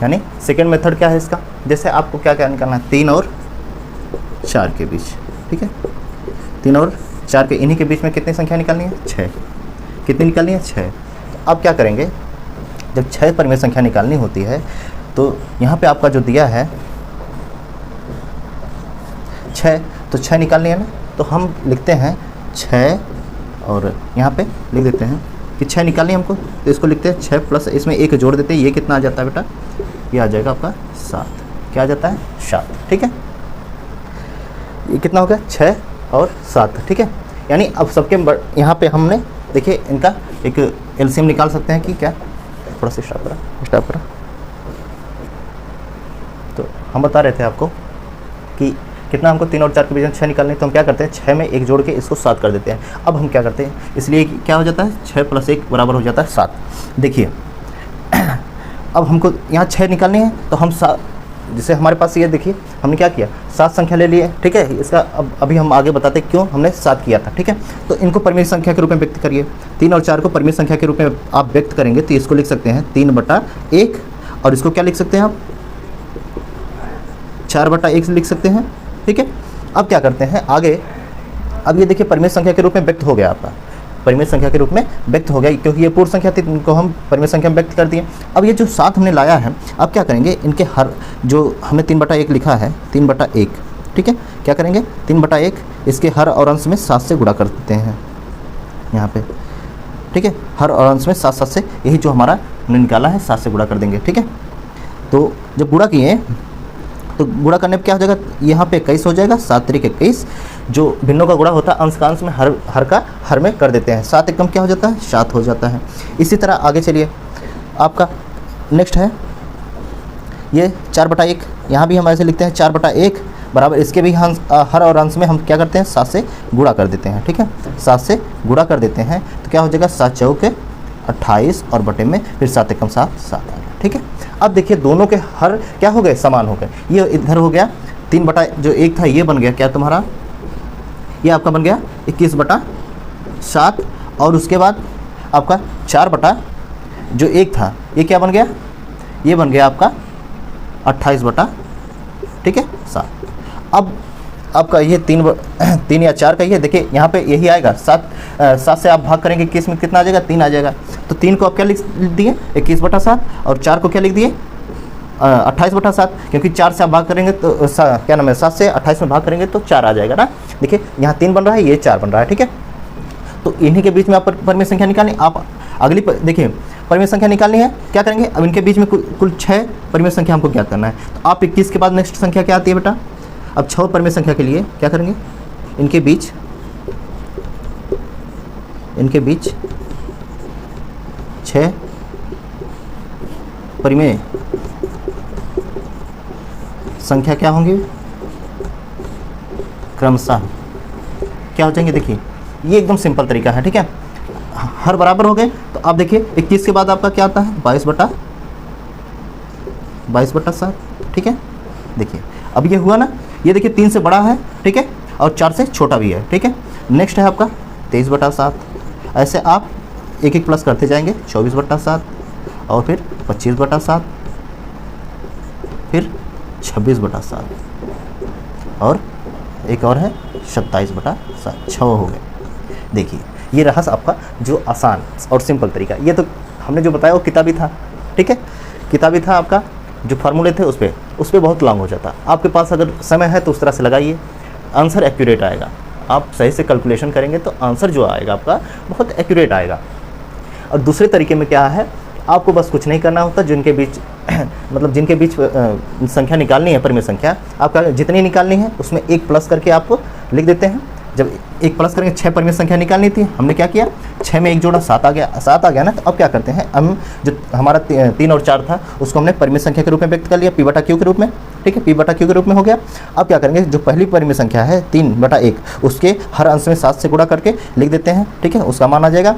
यानी सेकेंड मेथड क्या है इसका। जैसे आपको क्या क्या निकालना है, 3 और 4 के बीच, ठीक है, 3 और 4 के, इन्हीं के बीच में कितनी संख्या निकालनी है, 6। कितनी निकालनी है, 6। तो अब क्या करेंगे, जब 6 परिमेय संख्या निकालनी होती है तो यहाँ पे आपका जो दिया है 6, तो 6 निकालनी है ना, तो हम लिखते हैं 6, और यहाँ पे लिख देते हैं कि 6 निकालनी है हमको, तो इसको लिखते हैं 6 प्लस इसमें 1 जोड़ देते हैं, ये कितना आ जाता है बेटा, ये आ जाएगा आपका 7। क्या आ जाता है, 7, ठीक है। ये कितना हो गया, 6 और 7, ठीक है। यानी अब सबके यहाँ पे हमने देखिए इनका एक एलसीएम निकाल सकते हैं कि क्या, थोड़ा सा स्टॉप करा। तो हम बता रहे थे आपको कि कितना हमको 3 और 4 के बीच में 6 निकालनी, तो हम क्या करते हैं 6 में 1 जोड़ के इसको 7 कर देते हैं। अब हम क्या करते हैं, इसलिए क्या हो जाता है 6 + 1 बराबर हो जाता है 7। देखिए अब हमको यहाँ 6 निकालनी है, तो हम जैसे हमारे पास ये देखिए हमने क्या किया, 7 संख्या ले लिए, ठीक है। इसका अभी हम आगे बताते हैं क्यों हमने 7 किया था, ठीक है। तो इनको परिमेय संख्या के रूप में व्यक्त करिए। 3 और 4 को परिमेय संख्या के रूप में आप व्यक्त करेंगे तो इसको लिख सकते हैं 3/1, और इसको क्या लिख सकते हैं आप, 4/1 लिख सकते हैं, ठीक है। अब क्या करते हैं आगे, अब ये देखिए परिमेय संख्या के रूप में व्यक्त हो गया आपका, परिमेय संख्या के रूप में व्यक्त हो गया, क्योंकि ये पूर्ण संख्या थी, इनको हम परिमेय संख्या में व्यक्त कर दिए। अब ये जो 7 हमने लाया है, अब क्या करेंगे, इनके हर जो हमने 3/1 लिखा है, 3/1, ठीक है, क्या करेंगे 3/1 इसके हर और अंश में 7 से गुणा कर देते हैं यहाँ पे, ठीक है। हर और अंश में 7 से, यही जो हमारा हमने निकाला है 7 से गुणा कर देंगे, ठीक है। तो जब गुणा किए तो गुणा करने पर क्या हो जाएगा, यहाँ पे 21 हो जाएगा, 7 3 21, जो भिन्नों का गुणा होता है अंश का अंश में, हर का हर में कर देते हैं, 7 एकम क्या हो जाता है, 7 हो जाता है। इसी तरह आगे चलिए, आपका नेक्स्ट है ये 4/1, यहाँ भी हम ऐसे लिखते हैं 4/1 बराबर, इसके भी हर और अंश में हम क्या करते हैं 7 से गुणा कर देते हैं, ठीक है। 7 से गुणा कर देते हैं तो क्या हो जाएगा, 7 चौके 28 और बटे में फिर 7 एकम 7 7 आ गया, ठीक है। अब देखिए दोनों के हर क्या हो गए, समान हो गए। ये इधर हो गया 3/1 था, ये बन गया क्या तुम्हारा, ये आपका बन गया 21/7, और उसके बाद आपका 4/1 था, ये क्या बन गया, ये बन गया आपका 28/, ठीक है 7। अब आपका ये 3 या 4 का ही है, देखिए यहाँ पे यही आएगा, 7 से आप भाग करेंगे 21 में कितना आ जाएगा, 3 आ जाएगा। तो 3 को आप क्या लिख दिए 21/7, और 4 को क्या लिख दिए 28/7, क्योंकि 4 से आप भाग करेंगे तो क्या नाम है, 7 से 28 में भाग करेंगे तो 4 आ जाएगा ना। देखिए यहाँ 3 बन रहा है, ये 4 बन रहा है, ठीक है। तो इन्हीं के बीच में आप परिमेय संख्या निकालनी, आप अगली देखिए परिमेय संख्या निकालनी है, क्या करेंगे, अब इनके बीच में कुल 6 परिमेय संख्या हमको क्या करना है। तो आप 21 के बाद नेक्स्ट संख्या क्या आती है बेटा, अब 6 परिमेय संख्या के लिए क्या करेंगे, इनके बीच 6 परिमेय संख्या क्या होंगी, क्रमशः क्या हो जाएंगे। देखिए ये एकदम सिंपल तरीका है, ठीक है। हर बराबर हो गए तो आप देखिए 21 के बाद आपका क्या आता है, 22/7, ठीक है। देखिए अब ये हुआ ना, ये देखिए 3 से बड़ा है, ठीक है, और 4 से छोटा भी है, ठीक है। नेक्स्ट है आपका 23/7, ऐसे आप एक एक प्लस करते जाएंगे, 24/7, और फिर 25/7, फिर 26/7, और एक और है 27/7, 6 हो गए। देखिए ये रहा आपका जो आसान और सिंपल तरीका। ये तो हमने जो बताया वो किताबी था, ठीक है, किताबी था आपका, जो फार्मूले थे उस पर बहुत लॉन्ग हो जाता। आपके पास अगर समय है तो उस तरह से लगाइए, आंसर एक्यूरेट आएगा। आप सही से कैलकुलेशन करेंगे तो आंसर जो आएगा आपका बहुत एक्यूरेट आएगा। और दूसरे तरीके में क्या है, आपको बस कुछ नहीं करना होता, जिनके बीच मतलब जिनके बीच संख्या निकालनी है, परिमेय संख्या आपका जितनी निकालनी है उसमें 1 प्लस करके आप लिख देते हैं। जब 1 प्लस करेंगे, 6 परिमेय संख्या निकालनी थी, हमने क्या किया, 6 में 1 जोड़ा 7 आ गया ना। तो अब क्या करते हैं, हम जो हमारा 3 और 4 था उसको हमने परिमेय संख्या के रूप में व्यक्त कर लिया, P/Q के रूप में, ठीक है, P/Q के रूप में हो गया। अब क्या करेंगे, जो पहली परिमेय संख्या है 3/1, उसके हर अंश में 7 से गुणा करके लिख देते हैं, ठीक है, उसका मान आ जाएगा।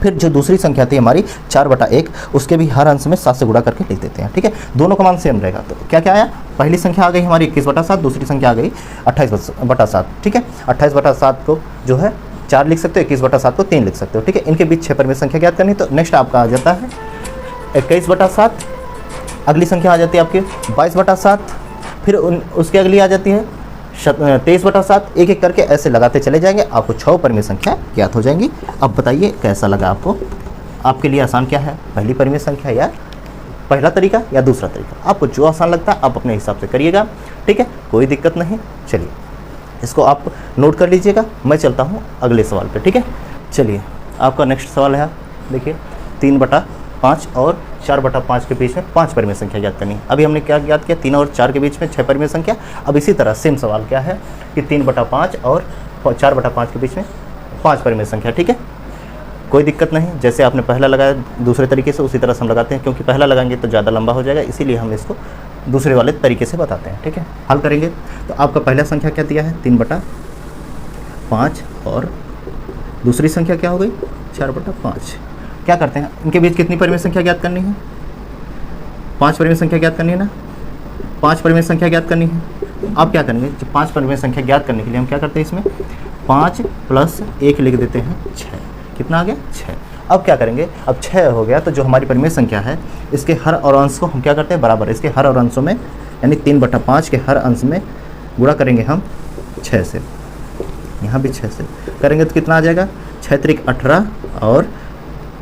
फिर जो दूसरी संख्या थी हमारी 4/1, उसके भी हर अंश में 7 से गुणा करके लिख देते हैं, ठीक है, दोनों का मान सेम रहेगा। तो क्या क्या आया, पहली संख्या आ गई हमारी 21/7, दूसरी संख्या आ गई 28/7, ठीक है। 28/7 को जो है 4 लिख सकते हो, 21/7 को 3 लिख सकते हो, ठीक है। इनके बीच 6 परिमेय संख्या ज्ञात करनी। तो नेक्स्ट आपका आ जाता है 21/7, अगली संख्या आ जाती है आपकी 22/7, फिर उसके अगली आ जाती है 23/7, एक एक करके ऐसे लगाते चले जाएंगे, आपको 6 परिमेय संख्या ज्ञात हो जाएंगी। अब बताइए कैसा लगा आपको, आपके लिए आसान क्या है, पहली परिमेय संख्या या पहला तरीका या दूसरा तरीका, आपको जो आसान लगता है आप अपने हिसाब से करिएगा, ठीक है, कोई दिक्कत नहीं। चलिए इसको आप नोट कर लीजिएगा, मैं चलता हूँ अगले सवाल पे, ठीक है। चलिए आपका नेक्स्ट सवाल है, देखिए 3/5 और 4/5 के बीच में 5 परिमेय संख्या ज्ञात करनी है। अभी हमने क्या ज्ञात किया, 3 और 4 के बीच में 6 परिमेय संख्या। अब इसी तरह सेम सवाल क्या है कि 3/5 और 4/5 के बीच में 5 परिमेय संख्या, ठीक है, कोई दिक्कत नहीं। जैसे आपने पहला लगाया दूसरे तरीके से उसी तरह से हम लगाते हैं, क्योंकि पहला लगाएंगे तो ज़्यादा लंबा हो जाएगा, इसीलिए हम इसको दूसरे वाले तरीके से बताते हैं, ठीक है। हल करेंगे तो आपका पहला संख्या क्या दिया है 3/5, और दूसरी संख्या क्या हो गई 4/5। क्या करते हैं, इनके बीच कितनी परिमेय संख्या ज्ञात करनी है, 5 परिमेय संख्या ज्ञात करनी है ना। 5 परिमेय संख्या ज्ञात करनी है। अब क्या करेंगे, जब 5 परिमेय संख्या ज्ञात करने के लिए हम क्या करते हैं, इसमें 5 + 1 लिख देते हैं 6। कितना आ गया, 6। अब क्या करेंगे, अब 6 हो गया तो जो हमारी परिमेय संख्या है इसके हर और अंश को हम क्या करते हैं, बराबर इसके हर और अंशों में, यानी 3/5 के हर अंश में गुणा करेंगे हम 6 से। यहाँ भी 6 से करेंगे तो कितना आ जाएगा, 6 × 18 और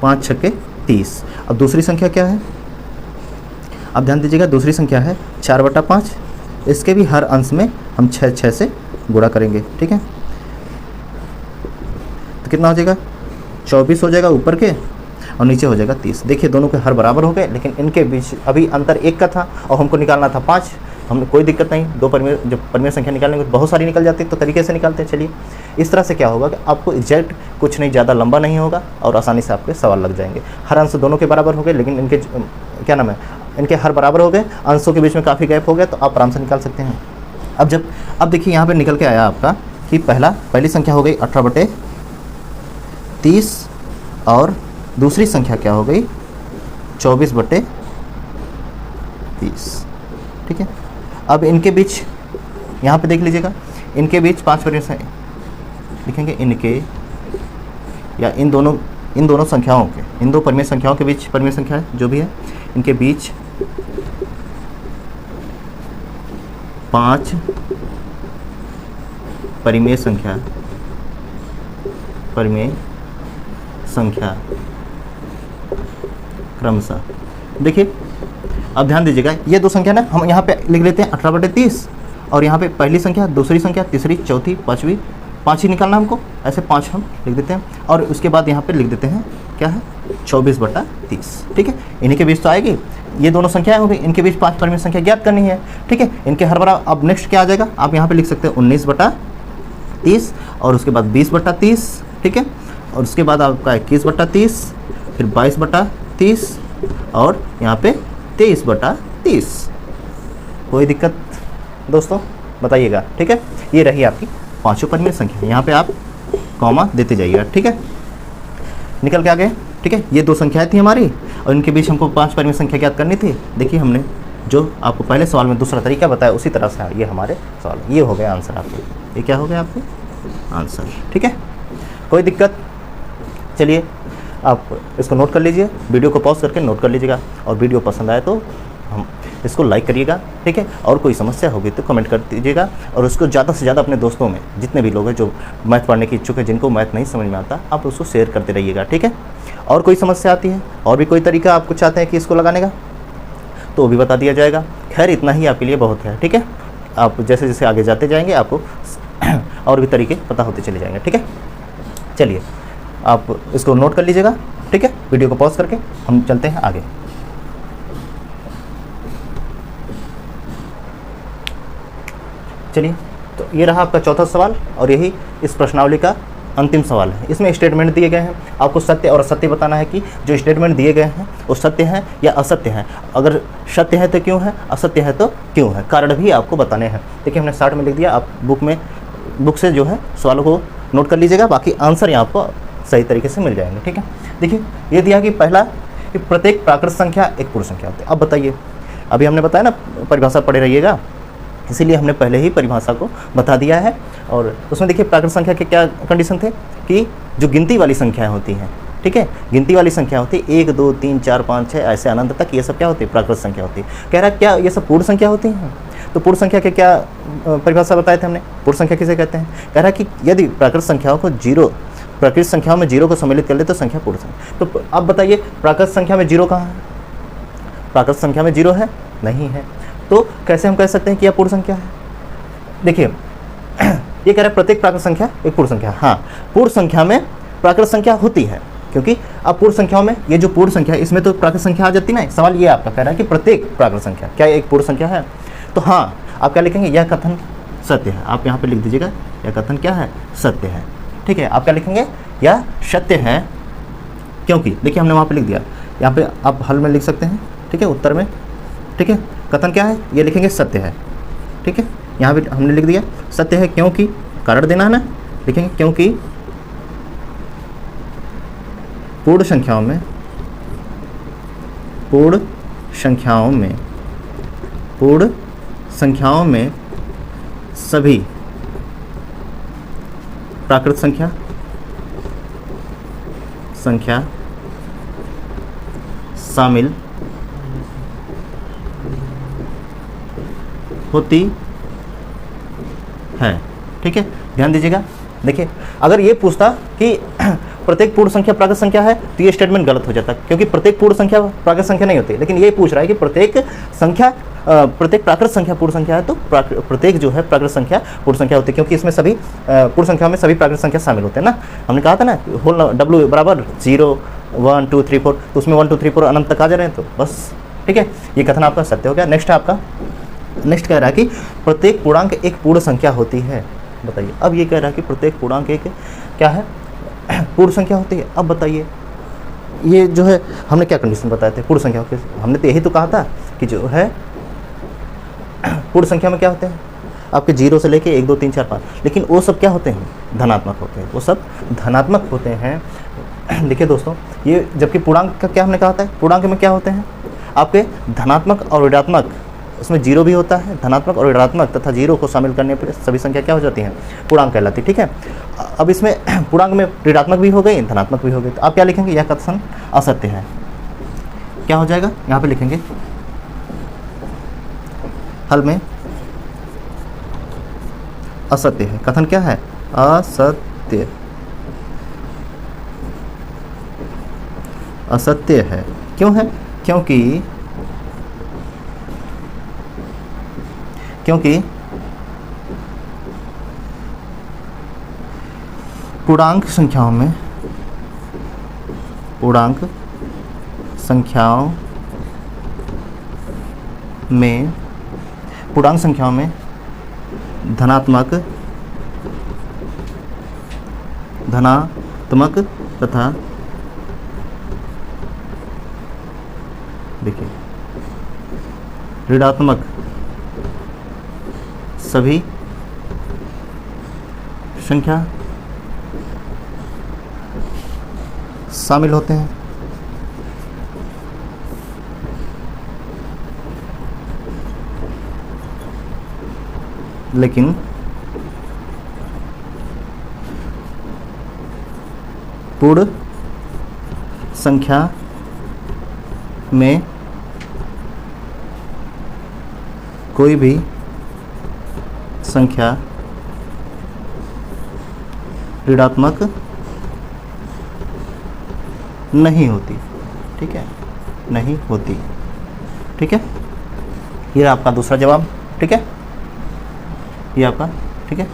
5 × 6 = 30। अब दूसरी संख्या क्या है, अब ध्यान दीजिएगा, दूसरी संख्या है 4/5। इसके भी हर अंश में हम 6 से गुणा करेंगे। ठीक है, तो कितना हो जाएगा, 24 हो जाएगा ऊपर के और नीचे हो जाएगा 30। देखिए दोनों के हर बराबर हो गए, लेकिन इनके बीच अभी अंतर 1 का था और हमको निकालना था 5। हमने कोई दिक्कत नहीं, दो परिमेय जब परिमेय संख्या निकालने को बहुत सारी निकल जाती है तो तरीके से निकालते हैं। चलिए इस तरह से क्या होगा कि आपको एग्जैक्ट कुछ नहीं, ज़्यादा लंबा नहीं होगा और आसानी से आपके सवाल लग जाएंगे। हर अंश दोनों के बराबर हो गए, लेकिन इनके क्या नाम है, इनके हर बराबर हो गए, अंशों के बीच में काफ़ी गैप हो गया, तो आप आराम से निकाल सकते हैं। अब देखिए यहाँ पर निकल के आया आपका कि पहली संख्या हो गई 18/30 और दूसरी संख्या क्या हो गई 24/30। ठीक है, अब इनके बीच यहाँ पे देख लीजिएगा, इनके बीच 5 परिमेय संख्या लिखेंगे, इनके या इन दोनों संख्याओं के, इन दो परिमेय संख्याओं के बीच परिमेय संख्या है जो भी है, इनके बीच 5 परिमेय संख्या क्रमशः। देखिए अब ध्यान दीजिएगा, ये दो संख्या ना हम यहाँ पे लिख लेते हैं 18/30 और यहाँ पे पहली संख्या, दूसरी संख्या, तीसरी, चौथी, पाँचवीं, 5 ही निकालना हमको, ऐसे 5 हम लिख देते हैं और उसके बाद यहाँ पे लिख देते हैं क्या है 24/30। ठीक है, इन्हीं के बीच तो आएगी, ये दोनों संख्याएं होंगी, इनके बीच 5 परिमेय संख्या ज्ञात करनी है। ठीक है, इनके हर बराबर। अब नेक्स्ट क्या आ जाएगा, आप यहाँ पे लिख सकते हैं 19/30 और उसके बाद 20/30। ठीक है, और उसके बाद आपका 21/30, फिर 22/30 और यहाँ पे 23/30। कोई दिक्कत दोस्तों बताइएगा। ठीक है, ये रही आपकी 5 परिमेय संख्या, यहाँ पे आप कॉमा देते जाइएगा। ठीक है, निकल के आ गए। ठीक है, ये दो संख्याएं थी हमारी और इनके बीच हमको 5 परिमेय संख्या ज्ञात करनी थी। देखिए हमने जो आपको पहले सवाल में दूसरा तरीका बताया उसी तरह से ये हमारे सवाल, ये हो गया आंसर आपके, ये क्या हो गया आपके आंसर। ठीक है, कोई दिक्कत। चलिए आप इसको नोट कर लीजिए, वीडियो को पॉज करके नोट कर लीजिएगा और वीडियो पसंद आए तो हम इसको लाइक करिएगा। ठीक है, और कोई समस्या होगी तो कमेंट कर दीजिएगा और उसको ज़्यादा से ज़्यादा अपने दोस्तों में, जितने भी लोग हैं जो मैथ पढ़ने की इच्छुक है, जिनको मैथ नहीं समझ में आता, आप उसको शेयर करते रहिएगा। ठीक है, और कोई समस्या आती है और भी कोई तरीका आपको चाहते हैं कि इसको लगाने का तो वो भी बता दिया जाएगा। खैर इतना ही आपके लिए बहुत है। ठीक है, आप जैसे जैसे आगे जाते जाएंगे आपको और भी तरीके पता होते चले जाएंगे। ठीक है, चलिए आप इसको नोट कर लीजिएगा। ठीक है, वीडियो को पॉज करके हम चलते हैं आगे। चलिए, तो ये रहा आपका चौथा सवाल और यही इस प्रश्नावली का अंतिम सवाल है। इसमें स्टेटमेंट दिए गए हैं, आपको सत्य और असत्य बताना है कि जो स्टेटमेंट दिए गए हैं वो सत्य हैं या असत्य हैं। अगर सत्य है तो क्यों है, असत्य है तो क्यों है, कारण भी आपको बताने हैं। देखिए हमने 60 में लिख दिया, आप बुक से जो है सवालों को नोट कर लीजिएगा, बाकी आंसर यहाँ आपको सही तरीके से मिल जाएंगे। ठीक है, देखिए ये दिया कि पहला कि प्रत्येक प्राकृत संख्या एक पूर्ण संख्या होती है। अब बताइए, अभी हमने बताया ना परिभाषा पढ़े रहिएगा, इसीलिए हमने पहले ही परिभाषा को बता दिया है। और उसमें देखिए प्राकृत संख्या के क्या कंडीशन थे कि जो गिनती वाली संख्याएं होती हैं, ठीक है, गिनती वाली संख्या होती है 1 2 3 4 5 6 ऐसे अनंत तक, ये सब क्या होती है प्राकृत संख्या होती है। कह रहा है क्या ये सब पूर्ण संख्या होती हैं, तो पूर्ण संख्या के क्या परिभाषा बताए थे हमने, पूर्ण संख्या किसे कहते हैं। कह रहा है कि यदि प्राकृत संख्याओं को प्राकृत संख्याओं में 0 को सम्मिलित कर ले तो संख्या पूर्ण संख्या। तो अब बताइए प्राकृत संख्या में 0 कहाँ है, प्राकृत संख्या में 0 है नहीं है, तो कैसे हम कह सकते हैं कि यह पूर्ण संख्या है। देखिए ये कह रहा है प्रत्येक प्राकृत संख्या एक पूर्ण संख्या। हाँ, पूर्ण संख्या में प्राकृत संख्या होती है, क्योंकि अब पूर्ण संख्याओं में ये जो पूर्ण संख्या है इसमें तो प्राकृत संख्या आ जाती ना। सवाल ये आपका कह रहा है कि प्रत्येक प्राकृत संख्या क्या एक पूर्ण संख्या है, तो हाँ आप क्या लिखेंगे, यह कथन सत्य है। आप यहाँ पे लिख दीजिएगा यह कथन क्या है, सत्य है। ठीक है, आप क्या लिखेंगे, यह सत्य है, क्योंकि देखिए हमने वहाँ पे लिख दिया, यहाँ पे आप हल में लिख सकते हैं। ठीक है, उत्तर में। ठीक है, कथन क्या है, ये लिखेंगे सत्य है। ठीक है, यहाँ पे हमने लिख दिया सत्य है, क्योंकि कारण देना है ना, लिखेंगे क्योंकि पूर्ण संख्याओं में संख्याओं में सभी प्राकृत संख्या शामिल होती है। ठीक है, ध्यान दीजिएगा। देखिए, अगर ये पूछता कि प्रत्येक पूर्ण संख्या प्राकृत संख्या है तो ये स्टेटमेंट गलत हो जाता, क्योंकि प्रत्येक पूर्ण संख्या प्राकृत संख्या नहीं होती। लेकिन ये पूछ रहा है कि प्रत्येक प्राकृत संख्या पूर्ण संख्या है तो प्रत्येक जो है प्राकृत संख्या पूर्ण संख्या होती है, क्योंकि इसमें सभी पूर्ण संख्या में सभी प्राकृत संख्या शामिल होते हैं ना। हमने कहा था ना होल W बराबर 0 1 2 3 4, तो उसमें 1 2 3 4 अनंत तक आ जा रहे हैं, तो बस ठीक है, ये कथन आपका सत्य हो गया। नेक्स्ट है आपका, नेक्स्ट कह रहा है कि प्रत्येक पूर्णांक एक पूर्ण संख्या होती है। बताइए, अब ये कह रहा है कि प्रत्येक पूर्णांक एक क्या है, पूर्ण संख्या होती है। अब बताइए, ये जो है हमने क्या कंडीशन बताए थे पूर्ण संख्या के, हमने तो यही तो कहा था कि जो है पूर्ण संख्या में क्या होते हैं आपके 0 से लेके 1 2 3 4 5, लेकिन वो सब क्या होते हैं, धनात्मक होते हैं, वो सब धनात्मक होते हैं। देखिए दोस्तों, ये जबकि पूर्णांक का क्या हमने कहा था, पूर्णांक में क्या होते हैं आपके धनात्मक और ऋणात्मक, उसमें 0 भी होता है, धनात्मक और ऋणात्मक तथा 0 को शामिल करने पर सभी संख्या क्या हो जाती हैं, पूर्णांक कहलाती है। ठीक है, अब इसमें पूर्णांक में ऋणात्मक भी हो गई, धनात्मक भी हो गई, तो आप क्या लिखेंगे, यह कथन असत्य है। क्या हो जाएगा, यहाँ पे लिखेंगे हल में असत्य है। कथन क्या है, असत्य, असत्य है। क्यों है, क्योंकि पूर्णांक संख्याओं में धनात्मक तथा देखिए ऋणात्मक सभी संख्या शामिल होते हैं। लेकिन पूर्ण संख्या में कोई भी संख्या ऋणात्मक नहीं होती। ठीक है, नहीं होती। ठीक है, ये आपका दूसरा जवाब। ठीक है, ये आपका ठीक है,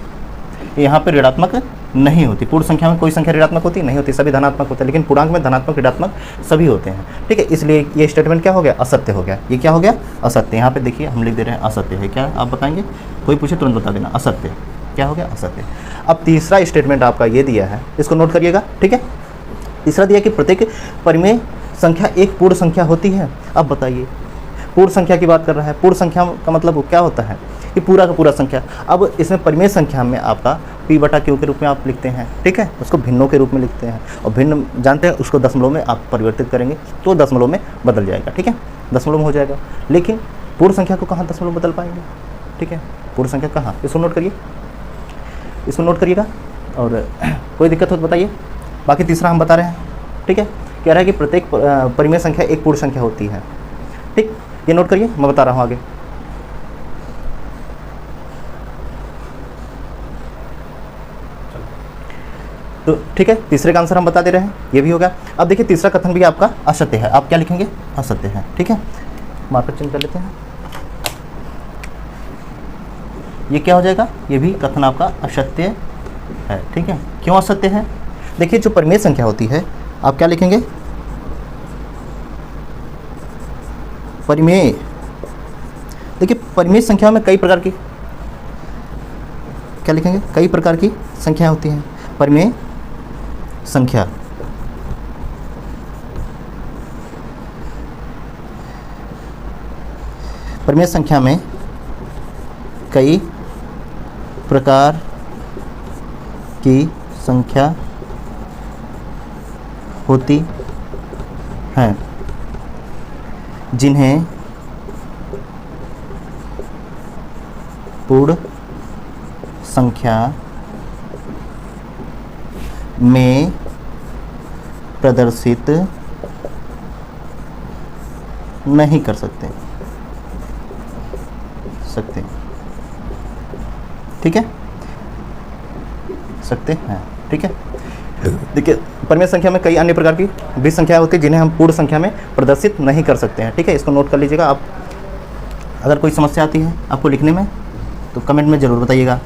यहाँ पे ऋणात्मक नहीं होती, पूर्ण संख्या में कोई संख्या ऋणात्मक होती नहीं होती, सभी धनात्मक होते हैं, लेकिन पूर्णांक में धनात्मक ऋणात्मक सभी होते हैं। ठीक है, इसलिए ये स्टेटमेंट क्या हो गया, असत्य हो गया। ये क्या हो गया, असत्य। यहाँ पे देखिए हम लिख दे रहे हैं असत्य है। क्या आप बताएंगे, कोई पूछे तुरंत बता देना, असत्य। क्या हो गया, असत्य। अब तीसरा स्टेटमेंट आपका ये दिया है, इसको नोट करिएगा। ठीक है, तीसरा दिया कि प्रत्येक परिमेय संख्या एक पूर्ण संख्या होती है। अब बताइए, पूर्ण संख्या की बात कर रहा है, पूर्ण संख्या का मतलब क्या होता है कि पूरा का पूरा संख्या। अब इसमें परिमेय संख्या में आपका P/Q के रूप में आप लिखते हैं। ठीक है, उसको भिन्नों के रूप में लिखते हैं, और भिन्न जानते हैं उसको दशमलव में आप परिवर्तित करेंगे तो दशमलव में बदल जाएगा। ठीक है, दशमलव में हो जाएगा, लेकिन पूर्ण संख्या को कहाँ दशमलव बदल पाएंगे। ठीक है, पूर्ण संख्या कहाँ, इसको नोट करिए, इसको नोट करिएगा, और कोई दिक्कत हो तो बताइए। बाकी तीसरा हम बता रहे हैं। ठीक है, कह रहा है कि प्रत्येक परिमेय संख्या एक पूर्ण संख्या होती है। ठीक, ये नोट करिए, मैं बता रहा हूँ आगे। तो ठीक है, तीसरे का आंसर हम बता दे रहे हैं, ये भी होगा। अब देखिए तीसरा कथन भी आपका असत्य है। आप क्या लिखेंगे, असत्य है। ठीक है, मार्कर चिन्ह कर लेते हैं। ये क्या हो जाएगा, ये भी कथन आपका असत्य है। ठीक है, क्यों असत्य है, देखिए जो परिमेय संख्या होती है, आप क्या लिखेंगे, परिमेय। देखिए परिमेय संख्या में कई प्रकार की, क्या लिखेंगे, कई प्रकार की संख्या होती हैं। परिमेय संख्या, परिमेय संख्या में कई प्रकार की संख्या होती हैं, जिन्हें पूर्ण संख्या में प्रदर्शित नहीं कर सकते। ठीक है, सकते हैं। ठीक है, देखिए परिमेय संख्या में कई अन्य प्रकार की बीज संख्याएं होती है जिन्हें हम पूर्ण संख्या में प्रदर्शित नहीं कर सकते हैं। ठीक है, इसको नोट कर लीजिएगा। आप अगर कोई समस्या आती है आपको लिखने में तो कमेंट में ज़रूर बताइएगा।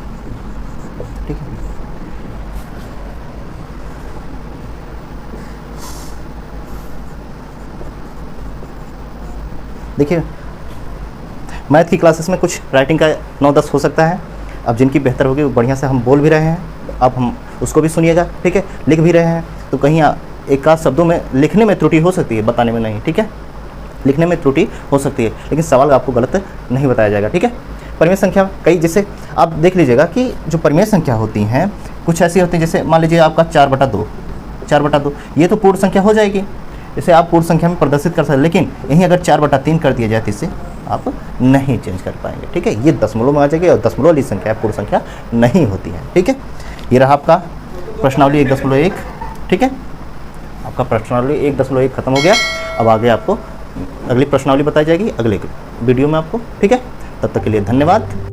ठीक है, देखिए मैथ की क्लासेस में कुछ राइटिंग का 9-10 हो सकता है। अब जिनकी बेहतर होगी वो बढ़िया से हम बोल भी रहे हैं, अब हम उसको भी सुनिएगा। ठीक है, लिख भी रहे हैं तो कहीं एक आध शब्दों में लिखने में त्रुटि हो सकती है, बताने में नहीं। ठीक है, लिखने में त्रुटि हो सकती है लेकिन सवाल आपको गलत नहीं बताया जाएगा। ठीक है, परिमेय संख्या कई, जैसे आप देख लीजिएगा कि जो परिमेय संख्या होती हैं कुछ ऐसी होती हैं, जैसे मान लीजिए आपका 4/2 ये तो पूर्ण संख्या हो जाएगी, इसे आप पूर्ण संख्या में प्रदर्शित कर सकते हैं। लेकिन यहीं अगर 4/3 कर दिया जाए तो इसे आप नहीं चेंज कर पाएंगे। ठीक है, ये दशमलव में आ जाएगी और दशमलव वाली संख्या पूर्ण संख्या नहीं होती है। ठीक है, ये रहा आपका प्रश्नावली 1.1। ठीक है, आपका प्रश्नावली 1.1 खत्म हो गया। अब आगे आपको अगली प्रश्नावली बताई जाएगी अगले वीडियो में आपको। ठीक है, तब तक के लिए धन्यवाद।